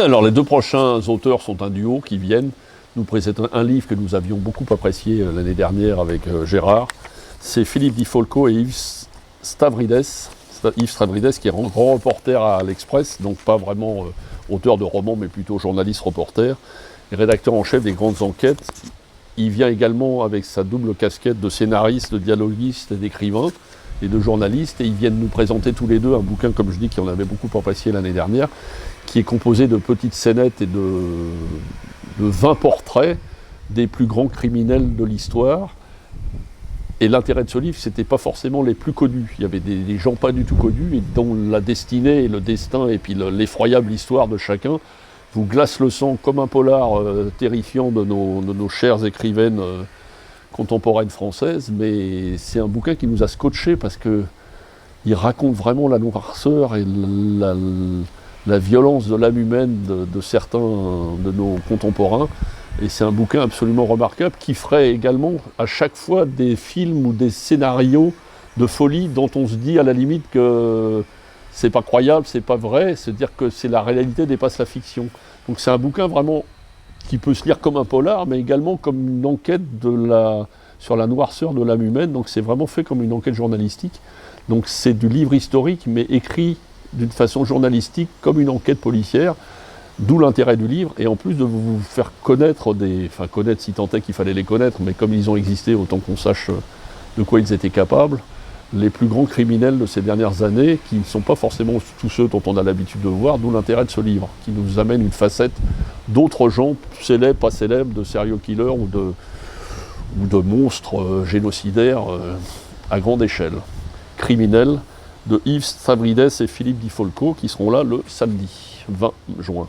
Alors les deux prochains auteurs sont un duo qui viennent nous présenter un livre que nous avions beaucoup apprécié l'année dernière avec Gérard. C'est Philippe Di Folco et Yves Stavridès. Yves Stavridès qui est grand reporter à l'Express, donc pas vraiment auteur de romans mais plutôt journaliste-reporter, et rédacteur en chef des grandes enquêtes. Il vient également avec sa double casquette de scénariste, de dialoguiste et d'écrivain et de journaliste, et ils viennent nous présenter tous les deux un bouquin, comme je dis, qu'on avait beaucoup apprécié l'année dernière, qui est composé de petites scénettes et de 20 portraits des plus grands criminels de l'histoire. Et l'intérêt de ce livre, c'était pas forcément les plus connus. Il y avait des gens pas du tout connus, et dont la destinée et le destin, et puis l'effroyable histoire de chacun, vous glace le sang comme un polar terrifiant de nos chères écrivaines contemporaines françaises. Mais c'est un bouquin qui nous a scotché parce qu'il raconte vraiment la noirceur et la violence de l'âme humaine de certains de nos contemporains. Et c'est un bouquin absolument remarquable qui ferait également à chaque fois des films ou des scénarios de folie dont on se dit à la limite que c'est pas croyable, c'est pas vrai, c'est-à-dire que la réalité dépasse la fiction. Donc c'est un bouquin vraiment qui peut se lire comme un polar, mais également comme une enquête sur la noirceur de l'âme humaine. Donc c'est vraiment fait comme une enquête journalistique. Donc c'est du livre historique, mais écrit d'une façon journalistique, comme une enquête policière, d'où l'intérêt du livre, et en plus de vous faire connaître connaître si tant est qu'il fallait les connaître, mais comme ils ont existé, autant qu'on sache de quoi ils étaient capables, les plus grands criminels de ces dernières années, qui ne sont pas forcément tous ceux dont on a l'habitude de voir, d'où l'intérêt de ce livre, qui nous amène une facette d'autres gens, célèbres, pas célèbres, de serial killers ou de monstres génocidaires à grande échelle. Criminels, de Yves Stavridès et Philippe Di Folco, qui seront là le samedi 20 juin.